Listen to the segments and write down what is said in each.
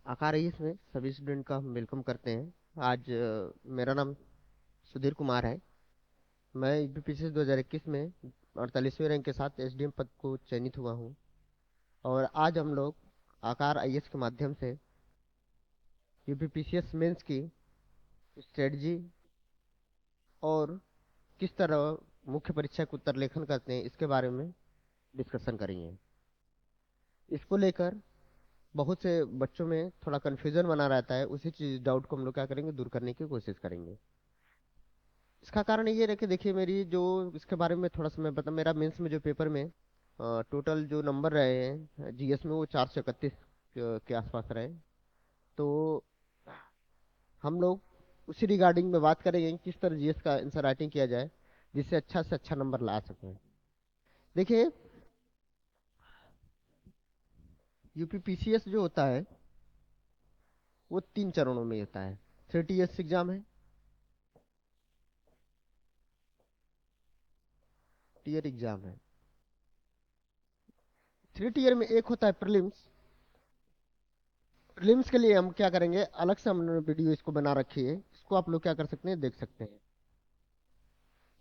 आकार है इसमें सभी स्टूडेंट का हम वेलकम करते हैं। आज मेरा नाम सुधीर कुमार है। मैं यूपीपीसी 2021 में 48वें रैंक के साथ एसडीएम पद को चयनित हुआ हूँ। और आज हम लोग आकार आईएएस के माध्यम से यूपीपीसीएस मेंस की स्ट्रेटजी और किस तरह मुख्य परीक्षा के उत्तर लेखन करते हैं इसके बारे में डिस्कशन करेंगे। इसको लेकर बहुत से बच्चों में थोड़ा कन्फ्यूजन बना रहता है, उसी चीज डाउट को हम लोग क्या करेंगे, दूर करने की कोशिश करेंगे। इसका कारण ये है कि देखिए, मेरी जो इसके बारे में थोड़ा सा मैं बता, मेरा मेंस में जो पेपर में टोटल जो नंबर रहे हैं जीएस में वो 431 के आसपास रहे। तो हम लोग उसी रिगार्डिंग में बात करेंगे कि किस तरह जीएस का आंसर राइटिंग किया जाए जिससे अच्छा से अच्छा नंबर ला सकें। देखिए, यूपीपीसीएस जो होता है वो 3 चरणों में होता है। 3 टीएस एग्जाम है, टीयर एग्जाम है। 3 टीयर में एक होता है प्रीलिम्स। प्रीलिम्स के लिए हम क्या करेंगे, अलग से हमने वीडियो इसको बना रखी है, इसको आप लोग क्या कर सकते हैं, देख सकते हैं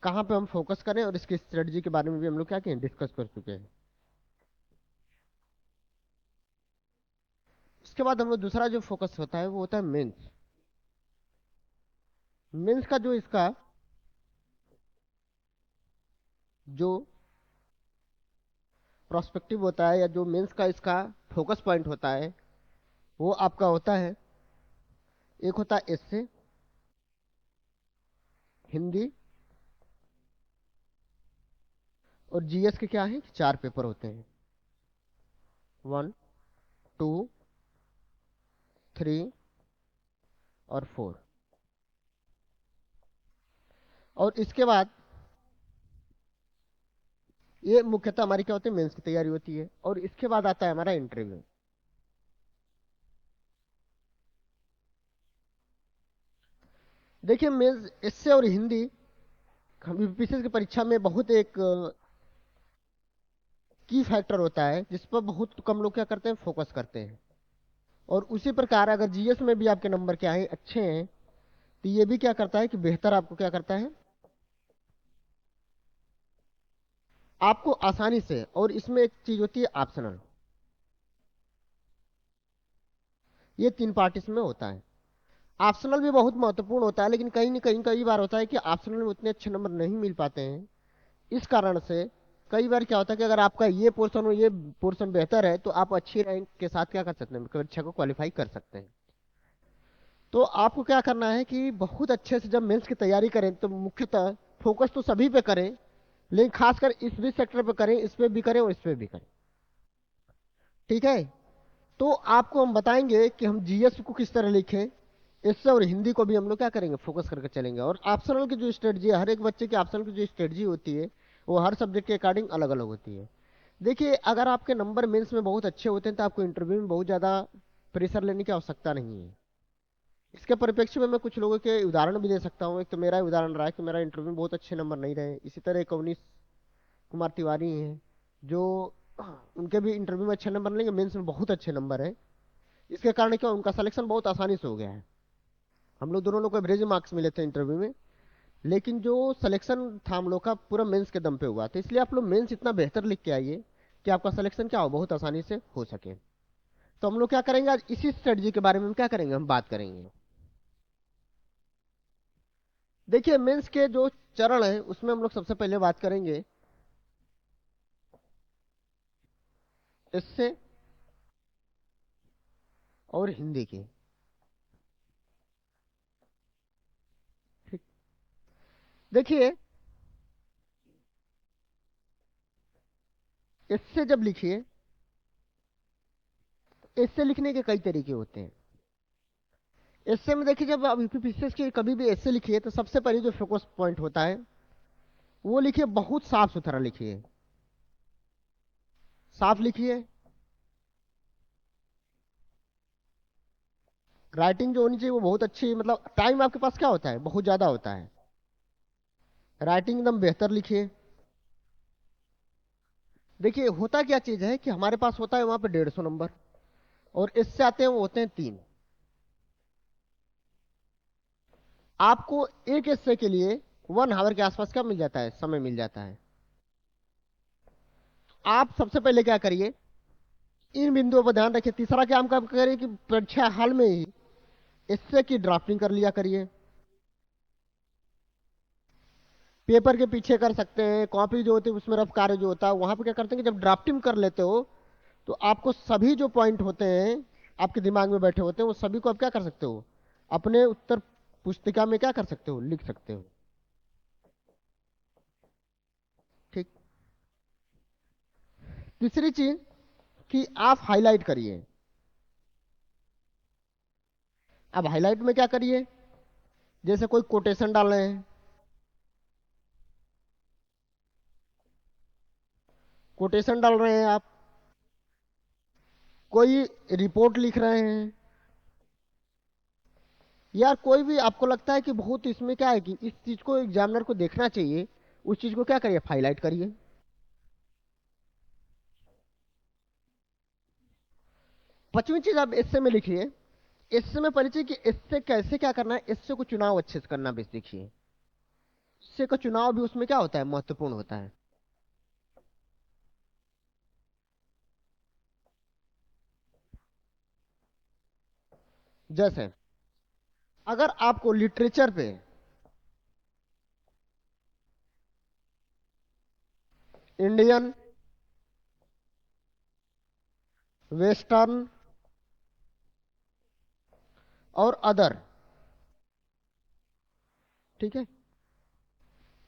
कहाँ पे हम फोकस करें, और इसकी स्ट्रेटजी के बारे में भी हम लोग क्या किए, डिस्कस कर चुके हैं। उसके बाद हम लोग दूसरा जो फोकस होता है वो होता है मेंस। मेंस का जो इसका जो प्रोस्पेक्टिव होता है या जो मेंस का इसका फोकस पॉइंट होता है वो आपका होता है, एक होता है एसए, हिंदी और जीएस के क्या है, 4 पेपर होते हैं, 1, 2, 3 और 4। और इसके बाद ये मुख्यतः हमारी क्या होती है, मेंस की तैयारी होती है। और इसके बाद आता है हमारा इंटरव्यू। देखिए, मेंस इससे और हिंदी हम यूपीएससी की परीक्षा में बहुत एक की फैक्टर होता है जिस पर बहुत कम लोग क्या करते हैं, फोकस करते हैं। और उसी प्रकार अगर जीएस में भी आपके नंबर क्या है, अच्छे हैं, तो ये भी क्या करता है कि बेहतर आपको क्या करता है, आपको आसानी से। और इसमें एक चीज होती है ऑप्शनल। ये 3 पार्ट इसमें होता है। ऑप्शनल भी बहुत महत्वपूर्ण होता है, लेकिन कहीं न कहीं कई बार होता है कि ऑप्शनल में उतने अच्छे नंबर नहीं मिल पाते हैं। इस कारण से कई बार क्या होता है कि अगर आपका ये पोर्शन और ये पोर्शन बेहतर है तो आप अच्छी रैंक के साथ क्या कर सकते हैं, परीक्षा को क्वालिफाई कर सकते हैं। तो आपको क्या करना है कि बहुत अच्छे से जब मेंस की तैयारी करें तो मुख्यतः फोकस तो सभी पे करें, लेकिन खासकर इस भी सेक्टर पे करें, इस पे भी करें और इस पे भी करें। ठीक है। तो आपको हम बताएंगे कि हम जीएस को किस तरह लिखें, इससे और हिंदी को भी हम लोग क्या करेंगे, फोकस करके चलेंगे। और ऑप्शनल की जो स्ट्रेटजी है, हर एक बच्चे की ऑप्शनल की जो स्ट्रेटजी होती है वो हर सब्जेक्ट के अकॉर्डिंग अलग अलग होती है। देखिए, अगर आपके नंबर मेंस में बहुत अच्छे होते हैं तो आपको इंटरव्यू में बहुत ज़्यादा प्रेशर लेने की आवश्यकता नहीं है। इसके परिप्रेक्ष्य में मैं कुछ लोगों के उदाहरण भी दे सकता हूँ। एक तो मेरा उदाहरण रहा है कि मेरा इंटरव्यू में बहुत अच्छे नंबर नहीं रहे। इसी तरह एक अवनीश कुमार तिवारी हैं, जो उनके भी इंटरव्यू में अच्छे नंबर, लेंगे मेंस में बहुत अच्छे नंबर है। इसके कारण क्या, उनका सिलेक्शन बहुत आसानी से हो गया है। हम लोग दोनों लोग को एवरेज मार्क्स मिले थे इंटरव्यू में, लेकिन जो सिलेक्शन था हम लोग का पूरा मेंस के दम पे हुआ था। इसलिए आप लोग मेंस इतना बेहतर लिख के आइए कि आपका सिलेक्शन क्या हो, बहुत आसानी से हो सके। तो हम लोग क्या करेंगे, आज इसी स्ट्रेटजी के बारे में हम क्या करेंगे, हम बात करेंगे। देखिए, मेंस के जो चरण है उसमें हम लोग सबसे पहले बात करेंगे इससे और हिंदी की। ठीक। देखिए, इससे जब लिखिए, इससे लिखने के कई तरीके होते हैं। इससे में देखिए, जब आप यूपीपीसीएस की कभी भी ऐसे लिखिए तो सबसे पहले जो फोकस पॉइंट होता है वो लिखिए, बहुत साफ सुथरा लिखिए, साफ लिखिए। राइटिंग जो होनी चाहिए वो बहुत अच्छी, मतलब टाइम आपके पास क्या होता है, बहुत ज्यादा होता है। राइटिंग एकदम बेहतर लिखिए। देखिए, होता क्या चीज है कि हमारे पास होता है वहां पे 150 नंबर, और इससे आते हैं वो होते हैं 3। आपको एक हिस्से के लिए 1 आवर के आसपास का मिल जाता है, समय मिल जाता है। आप सबसे पहले क्या करिए, इन बिंदुओं पर ध्यान रखिए। तीसरा क्या हम काम करिए कि परीक्षा हाल में ही इससे की ड्राफ्टिंग कर लिया करिए। पेपर के पीछे कर सकते हैं, कॉपी जो होती है उसमें रफ कार्य जो होता है वहां पे क्या करते हैं कि जब ड्राफ्टिंग कर लेते हो तो आपको सभी जो पॉइंट होते हैं आपके दिमाग में बैठे होते हैं वो सभी को आप क्या कर सकते हो, अपने उत्तर पुस्तिका में क्या कर सकते हो, लिख सकते हो। ठीक। तीसरी चीज कि आप हाईलाइट करिए। अब हाईलाइट में क्या करिए, जैसे कोई कोटेशन डाल रहे हैं, कोटेशन डाल रहे हैं आप, कोई रिपोर्ट लिख रहे हैं, या कोई भी आपको लगता है कि बहुत इसमें क्या है कि इस चीज को एग्जामिनर को देखना चाहिए, उस चीज को क्या करिए, हाईलाइट करिए। पांचवी चीज आप इससे में लिखिए, इससे में परिचय कि इससे कैसे क्या करना है, इससे को चुनाव अच्छे से करना बेस देखिए। इससे का चुनाव भी उसमें क्या होता है, महत्वपूर्ण होता है। जैसे अगर आपको लिटरेचर पे इंडियन, वेस्टर्न और अदर, ठीक है,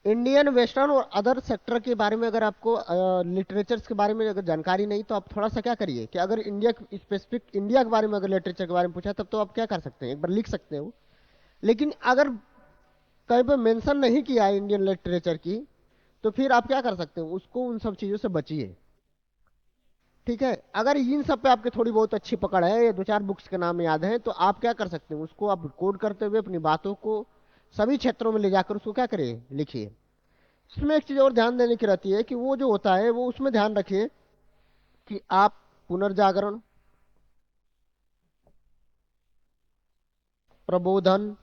इंडियन वेस्टर्न और अदर सेक्टर के बारे में अगर आपको लिटरेचर्स के बारे में अगर जानकारी नहीं तो आप थोड़ा सा क्या करिए कि अगर इंडिया स्पेसिफिक इंडिया के बारे में अगर लिटरेचर के बारे में पूछा तब तो आप क्या कर सकते हैं, एक बार लिख सकते हो। लेकिन अगर कहीं पे मेंशन नहीं किया है इंडियन लिटरेचर की तो फिर आप क्या कर सकते हो, उसको उन सब चीजों से बचिए। ठीक है, अगर इन सब पे आपके थोड़ी बहुत अच्छी पकड़ है या दो चार बुक्स के नाम याद हैं तो आप क्या कर सकते हैं, उसको आप कोड करते हुए अपनी बातों को सभी क्षेत्रों में ले जाकर उसको क्या करिए, लिखिए। इसमें एक चीज और ध्यान देने की रहती है कि वो जो होता है वो उसमें ध्यान रखिए कि आप पुनर्जागरण, प्रबोधन,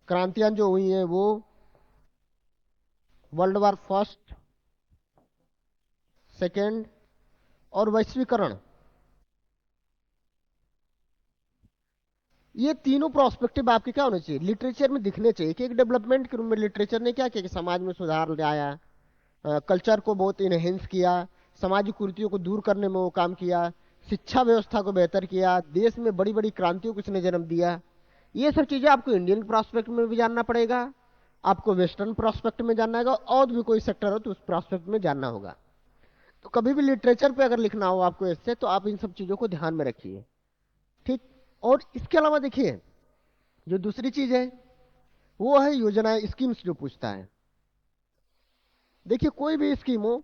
क्रांतियां जो हुई हैं वो, वर्ल्ड वार फर्स्ट, सेकेंड और वैश्वीकरण, ये तीनों प्रोस्पेक्टिव आपके क्या होने चाहिए, लिटरेचर में दिखने चाहिए कि एक डेवलपमेंट के रूप में लिटरेचर ने क्या किया कि समाज में सुधार ले आया, कल्चर को बहुत इनहेंस किया, सामाजिक कुरीतियों को दूर करने में वो काम किया, शिक्षा व्यवस्था को बेहतर किया, देश में बड़ी बड़ी क्रांतियों को इसने जन्म दिया। ये सब चीजें आपको इंडियन प्रोस्पेक्ट में भी जानना पड़ेगा, आपको वेस्टर्न प्रोस्पेक्ट में जानना होगा, और भी कोई सेक्टर हो तो उस प्रोस्पेक्ट में जानना होगा। तो कभी भी लिटरेचर पे अगर लिखना हो आपको इससे तो आप इन सब चीजों को ध्यान में रखिए। ठीक। और इसके अलावा देखिए, जो दूसरी चीज है वो है योजनाएं, स्कीम्स जो पूछता है। देखिए कोई भी स्कीम हो,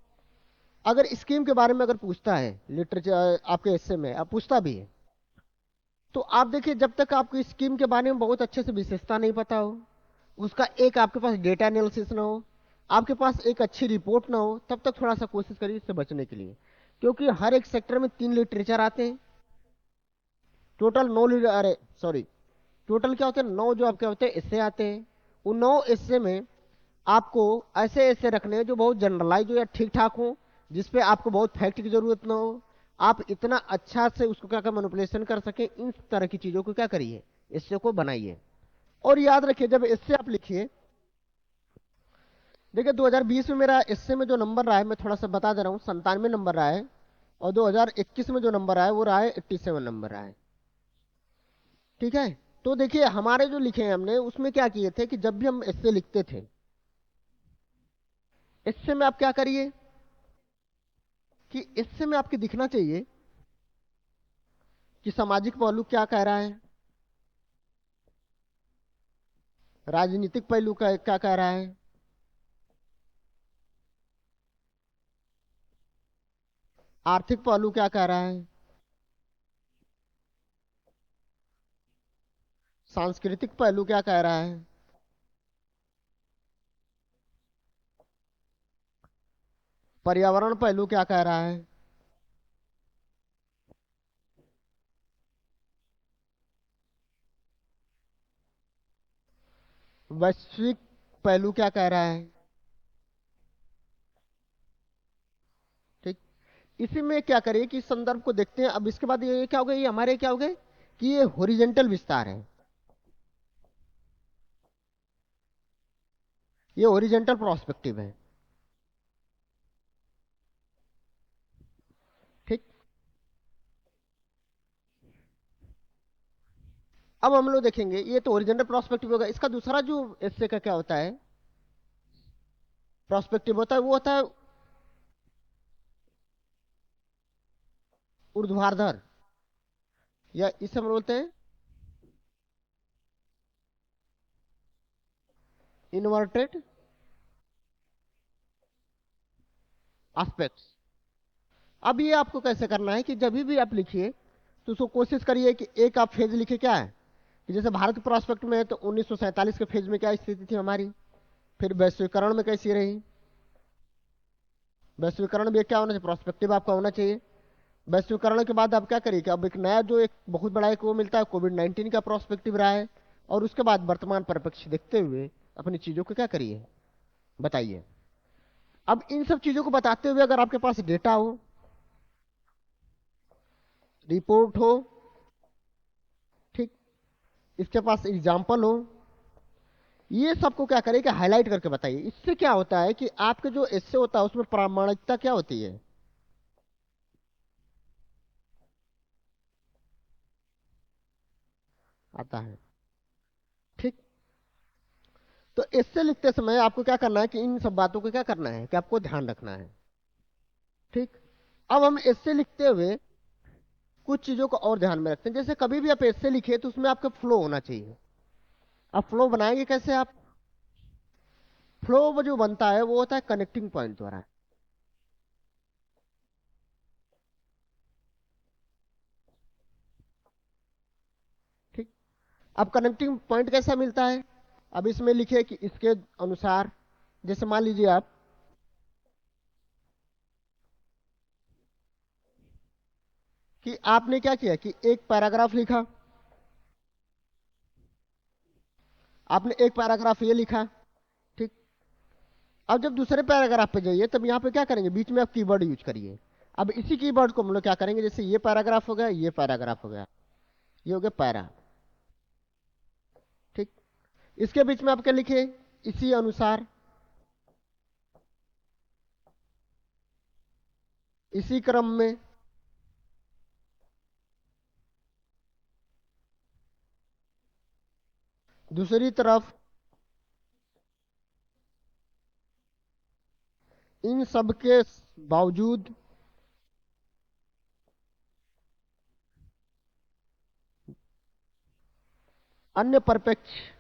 अगर स्कीम के बारे में अगर पूछता है लिटरेचर आपके हिस्से में, अब पूछता भी है, तो आप देखिए जब तक आपको स्कीम के बारे में बहुत अच्छे से विशेषता नहीं पता हो, उसका एक आपके पास डेटा एनालिसिस ना हो, आपके पास एक अच्छी रिपोर्ट ना हो, तब तक थोड़ा सा कोशिश करिए इससे बचने के लिए। क्योंकि हर एक सेक्टर में 3 लिटरेचर आते हैं, टोटल 9, अरे सॉरी, टोटल क्या होते हैं, 9 जो आपके होते हैं इससे आते हैं। उन 9 हिस्से में आपको ऐसे ऐसे रखने हैं जो बहुत जनरलाइज हो या ठीक ठाक हो, जिसपे आपको बहुत फैक्ट की जरूरत ना हो, आप इतना अच्छा से उसको क्या क्या मैनिपुलेशन कर सके, इन तरह की चीजों को क्या करिए, इससे को बनाइए। और याद रखिए जब इससे आप लिखिए, देखिए 2020 में मेरा इससे में जो नंबर रहा है मैं थोड़ा सा बता दे रहा हूँ, 97 नंबर रहा है। और 2021 में जो नंबर आया वो रहा है 87 नंबर रहा है। ठीक है, तो देखिए हमारे जो लिखे हैं हमने उसमें क्या किए थे कि जब भी हम इससे लिखते थे, इससे में आप क्या करिए कि इससे में आपके दिखना चाहिए कि सामाजिक पहलू क्या कह रहा है, राजनीतिक पहलू का क्या कह रहा है, आर्थिक पहलू क्या कह रहा है, सांस्कृतिक पहलू क्या कह रहा है, पर्यावरण पहलू क्या कह रहा है, वैश्विक पहलू क्या कह रहा है? ठीक। इसी में क्या करिए कि इस संदर्भ को देखते हैं। अब इसके बाद ये क्या हो गया, ये हमारे क्या हो गए कि ये हॉरिजेंटल विस्तार है, ये हॉरिजेंटल प्रोस्पेक्टिव है। ठीक। अब हम लोग देखेंगे, ये तो ओरिजिनल प्रोस्पेक्टिव होगा। इसका दूसरा जो एस्से का क्या होता है, प्रोस्पेक्टिव होता है, वो होता है ऊर्ध्वाधर, या इसे हम बोलते हैं इन्वर्टेड एस्पेक्ट्स। अब ये आपको कैसे करना है कि जब भी आप लिखिए तो उसको कोशिश करिए कि एक आप फेज लिखे। क्या है कि जैसे भारत के प्रोस्पेक्ट में है तो 1947 के फेज में क्या स्थिति थी हमारी, फिर वैश्वीकरण में कैसी रही। वैश्वीकरण भी क्या होना चाहिए, प्रोस्पेक्टिव आपका होना चाहिए। वैश्वीकरण के बाद आप क्या करिए कि अब एक नया जो एक बहुत बड़ा एक वो मिलता है, कोविड 19 का प्रोस्पेक्टिव रहा है। और उसके बाद वर्तमान परिप्रेक्ष्य देखते हुए अपनी चीजों को क्या करिए, बताइए। अब इन सब चीजों को बताते हुए अगर आपके पास डेटा हो, रिपोर्ट हो, ठीक, इसके पास एग्जाम्पल हो, ये सबको क्या करें कि हाईलाइट करके बताइए। इससे क्या होता है कि आपके जो एस्से होता है उसमें प्रामाणिकता क्या होती है, आता है। ठीक। तो एस्से लिखते समय आपको क्या करना है कि इन सब बातों को क्या करना है कि आपको ध्यान रखना है। ठीक। अब हम एस्से लिखते हुए कुछ चीजों को और ध्यान में रखते हैं। जैसे कभी भी आप एस्से लिखे तो उसमें आपका फ्लो होना चाहिए। अब फ्लो बनाएंगे कैसे आप? फ्लो जो बनता है वो होता है कनेक्टिंग पॉइंट द्वारा। ठीक। अब कनेक्टिंग पॉइंट कैसा मिलता है? अब इसमें लिखे कि इसके अनुसार, जैसे मान लीजिए आप कि आपने क्या किया कि एक पैराग्राफ लिखा, आपने एक पैराग्राफ ये लिखा। ठीक। अब जब दूसरे पैराग्राफ पे जाइए तब यहाँ पे क्या करेंगे, बीच में आप कीवर्ड यूज करिए। अब इसी कीवर्ड को हम लोग क्या करेंगे, जैसे ये पैराग्राफ हो गया, ये पैराग्राफ हो गया, ये हो गया पैरा। ठीक। इसके बीच में आप क्या लिखे, इसी अनुसार, इसी क्रम में। दूसरी तरफ इन सब के बावजूद अन्य परिप्रेक्ष्य।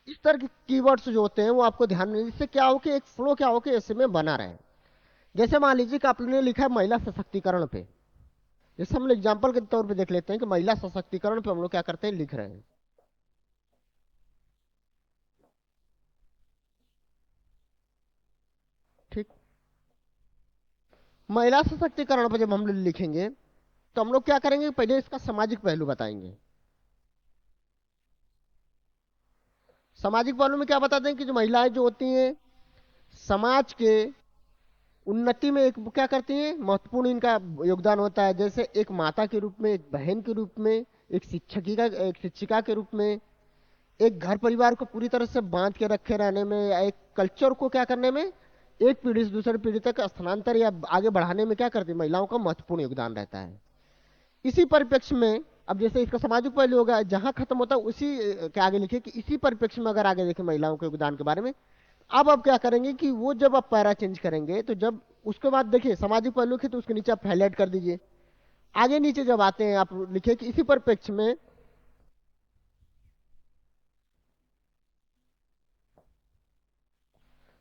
इस तरह के कीवर्ड्स जो होते हैं वो आपको ध्यान में, इससे क्या हो कि एक फ्लो क्या हो कि ऐसे में बना रहे। जैसे मान लीजिए कि आपने लिखा है महिला सशक्तिकरण पे, जैसे हम एग्जाम्पल के तौर पे देख लेते हैं कि महिला सशक्तिकरण पे हम लोग क्या करते हैं, लिख रहे हैं। ठीक। महिला सशक्तिकरण पर जब हम लोग लिखेंगे तो हम लोग क्या करेंगे, पहले इसका सामाजिक पहलू बताएंगे। सामाजिक पहलू में क्या बताते हैं कि जो महिलाएं जो होती हैं समाज के उन्नति में एक क्या करती हैं, महत्वपूर्ण इनका योगदान होता है। जैसे एक माता के रूप में, एक बहन के रूप में, एक शिक्षिका के रूप में, एक घर परिवार को पूरी तरह से बांध के रखे रहने में, या एक कल्चर को क्या करने में, एक पीढ़ी से दूसरी पीढ़ी तक स्थानांतर या आगे बढ़ाने में क्या करती है, महिलाओं का महत्वपूर्ण योगदान रहता है। इसी परिप्रेक्ष्य में अब जैसे इसका सामाजिक पहलू होगा, जहां खत्म होता है उसी के आगे लिखे कि इसी परिप्रेक्ष्य में अगर आगे देखें महिलाओं के योगदान के बारे में। अब आप क्या करेंगे कि वो जब आप पैरा चेंज करेंगे तो जब उसके बाद देखिए सामाजिक पहलू लिखे तो उसके नीचे आप हाईलाइट कर दीजिए। आगे नीचे जब आते हैं आप लिखे कि इसी परिप्रेक्ष्य में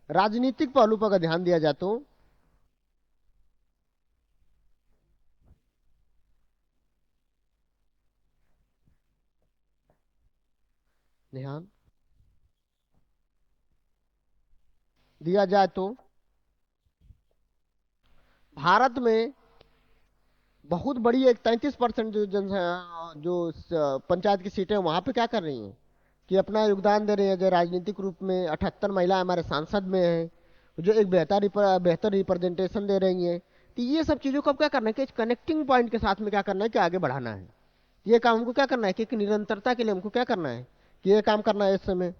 राजनीतिक पहलू पर अगर ध्यान दिया जाए तो ध्यान दिया जाए तो भारत में बहुत बड़ी एक 33% जो पंचायत की सीटें हैं वहां पे क्या कर रही हैं, कि अपना योगदान दे रहे हैं, जो राजनीतिक रूप में 78 महिला हमारे सांसद में है, जो एक बेहतर रिप्रेजेंटेशन दे रही हैं। तो ये सब चीजों को अब क्या करना है कि कनेक्टिंग पॉइंट के साथ में क्या करना है कि आगे बढ़ाना है। ये काम हमको क्या करना है कि एक निरंतरता के लिए हमको क्या करना है कि ये काम करना है इस समय।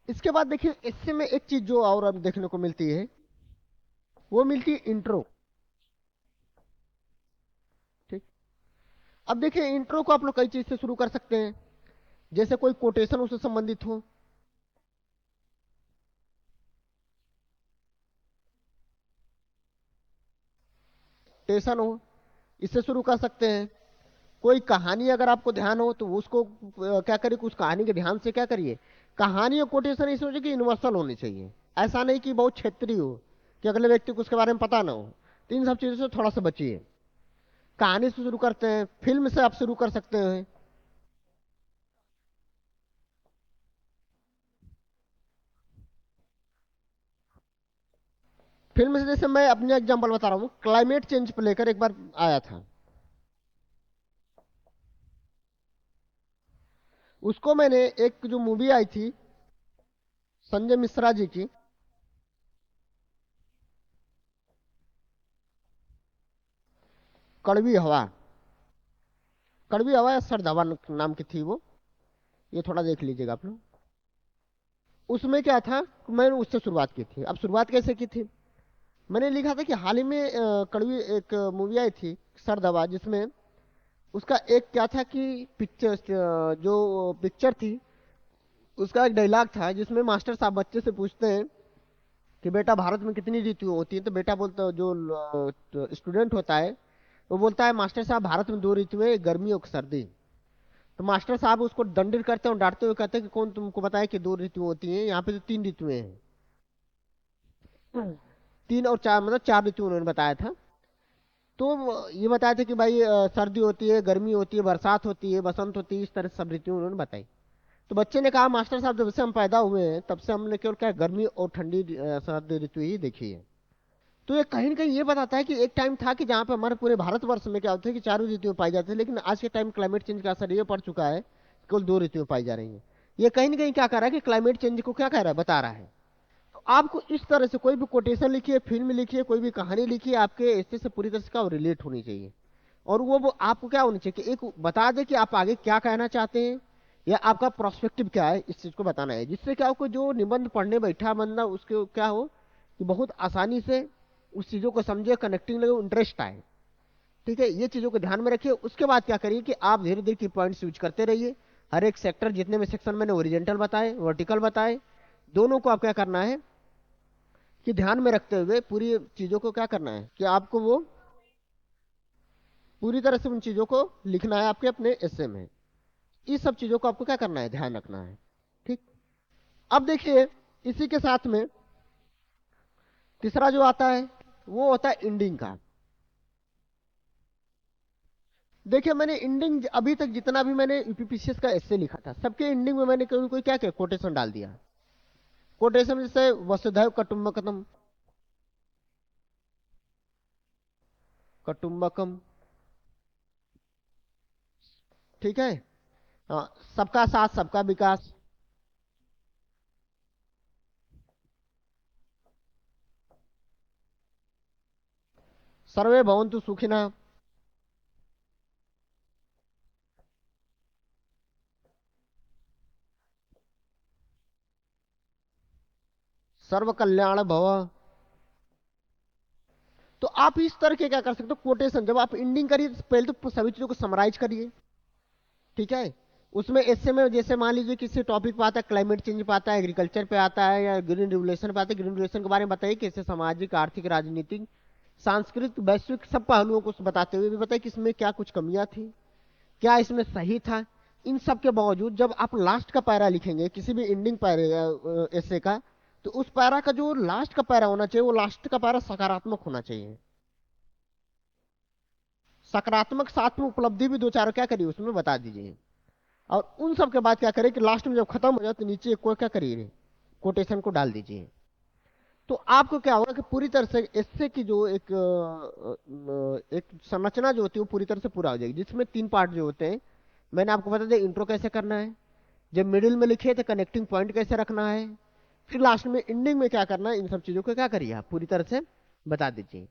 इसके बाद देखिए इससे में एक चीज जो और अब देखने को मिलती है, वो मिलती है इंट्रो। ठीक। अब देखिए इंट्रो को आप लोग कई चीज से शुरू कर सकते हैं, जैसे कोई कोटेशन उससे संबंधित हो, कोटेशन हो, इससे शुरू कर सकते हैं। कोई कहानी अगर आपको ध्यान हो तो उसको क्या करिए, उस कहानी के ध्यान से क्या करिए, कहानी और कोटेशन इस सोचिए कि यूनिवर्सल होनी चाहिए। ऐसा नहीं कि बहुत क्षेत्रीय हो कि अगले व्यक्ति को उसके बारे में पता ना हो। तो इन सब चीजों से थोड़ा सा बचिए। कहानी से शुरू करते हैं, फिल्म से आप शुरू कर सकते हैं। फिल्म से जैसे मैं अपने एग्जांपल बता रहा हूँ, क्लाइमेट चेंज को लेकर एक बार आया था। उसको मैंने, एक जो मूवी आई थी संजय मिश्रा जी की, कड़वी हवा, कड़वी हवा या सर्द हवा नाम की थी वो, ये थोड़ा देख लीजिएगा आप लोग। उसमें क्या था, मैंने उससे शुरुआत की थी। अब शुरुआत कैसे की थी, मैंने लिखा था कि हाल ही में कड़वी एक मूवी आई थी सर्द हवा, जिसमें उसका एक क्या था कि पिक्चर, जो पिक्चर थी उसका एक डायलॉग था जिसमें मास्टर साहब बच्चे से पूछते हैं कि बेटा भारत में कितनी ऋतु होती है। तो बेटा बोलता, जो स्टूडेंट होता है वो बोलता है मास्टर साहब भारत में दो ऋतु है, गर्मी और सर्दी। तो मास्टर साहब उसको दंडित करते हैं और डांटते हुए कहते हैं कि कौन तुमको बताया कि दो ऋतु होती हैं, यहाँ पे तो तीन ऋतुएं हैं। तीन और चार मतलब चार ऋतु उन्होंने बताया था। तो वो ये बताया था कि भाई सर्दी होती है, गर्मी होती है, बरसात होती है, बसंत होती है, इस तरह से सब ऋतु उन्होंने बताई। तो बच्चे ने कहा मास्टर साहब जब से हम पैदा हुए हैं तब से हमने केवल क्या गर्मी और ठंडी सर्द ऋतु ही देखी है। तो ये कहीं ना कहीं ये बताता है कि एक टाइम था कि जहाँ पे हमारे पूरे भारतवर्ष में क्या होता है कि चारों ऋतुएं पाई जाती है, लेकिन आज के टाइम क्लाइमेट चेंज का असर ये पड़ चुका है केवल दो ऋतुएं पाई जा रही हैं। ये कहीं ना कहीं क्या कर रहा है कि क्लाइमेट चेंज को क्या कह रहा है, बता रहा है। तो आपको इस तरह से कोई भी कोटेशन लिखिए, फिल्म लिखिए, कोई भी कहानी लिखिए, आपके ऐसे से पूरी तरह से क्या रिलेट होनी चाहिए। और वो आपको क्या होनी चाहिए कि एक बता दे कि आप आगे क्या कहना चाहते हैं, या आपका प्रोस्पेक्टिव क्या है, इस चीज को बताना है, जिससे क्या हो कि जो निबंध पढ़ने बैठा बंदा उसके क्या हो कि बहुत आसानी से उस चीजों को समझे, कनेक्टिंग लगे, इंटरेस्ट आए। ठीक है, ये चीजों को ध्यान में रखिए। उसके बाद क्या करिए कि आप धीरे धीरे की पॉइंट्स यूज करते रहिए। हर एक सेक्टर, जितने में सेक्शन मैंने ओरिजेंटल बताए, वर्टिकल बताए, दोनों को आप क्या करना है कि ध्यान में रखते हुए पूरी चीजों को क्या करना है कि आपको वो पूरी तरह से उन चीजों को लिखना है आपके अपने एस्से में। इस सब चीजों को आपको क्या करना है, ध्यान रखना है। ठीक। अब देखिए इसी के साथ में तीसरा जो आता है वो होता है एंडिंग का। देखिए मैंने एंडिंग अभी तक जितना भी मैंने यूपीपीसीएस का एस्से लिखा था, सबके एंडिंग में मैंने कोई कोई क्या क्या कोटेशन डाल दिया। कोटेशन जैसे वसुधैव कुटुंबकम, कुटुंबकम, ठीक है। हाँ, सबका साथ सबका विकास, सर्वे भवन्तु सुखिनः, सर्व कल्याण भव। तो आप इस तरह के क्या कर सकते हो कोटेशन, जब आप एंडिंग करिए तो पहले तो सभी चीजों को समराइज करिए। ठीक है, उसमें ऐसे में जैसे मान लीजिए किसी टॉपिक पे आता है, क्लाइमेट चेंज पे आता है, एग्रीकल्चर पे आता है, या ग्रीन रिवोल्यूशन पे आता है, ग्रीन रिवोल्यूशन के बारे में बताइए कैसे सामाजिक, आर्थिक, राजनीतिक, सांस्कृतिक, वैश्विक सब पहलुओं को बताते हुए भी बताइए कि इसमें क्या कुछ कमियां थी, क्या इसमें सही था। इन सब के बावजूद जब आप लास्ट का पैरा लिखेंगे किसी भी एंडिंग पैरा ऐसे का, तो उस पैरा का जो लास्ट का पैरा होना चाहिए, वो लास्ट का पैरा सकारात्मक होना चाहिए। सकारात्मक साथ में उपलब्धि भी दो चार क्या करिए उसमें बता दीजिए। और उन सब के बाद क्या करें कि लास्ट में जब खत्म हो जाए तो नीचे एक को क्या करिए, कोटेशन को डाल दीजिए। तो आपको क्या होगा कि पूरी तरह से इससे की जो एक संरचना जो होती है वो पूरी तरह से पूरा हो जाएगी, जिसमें तीन पार्ट जो होते हैं। मैंने आपको बता दिया इंट्रो कैसे करना है, जब मिडिल में लिखे थे कनेक्टिंग पॉइंट कैसे रखना है, फिर लास्ट में एंडिंग में क्या करना है, इन सब चीजों को क्या करिए आप पूरी तरह से बता दीजिए।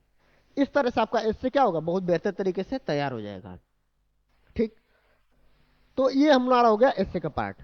इस तरह से आपका एस्से क्या होगा, बहुत बेहतर तरीके से तैयार हो जाएगा। ठीक, तो ये हमारा हो गया एस्से का पार्ट।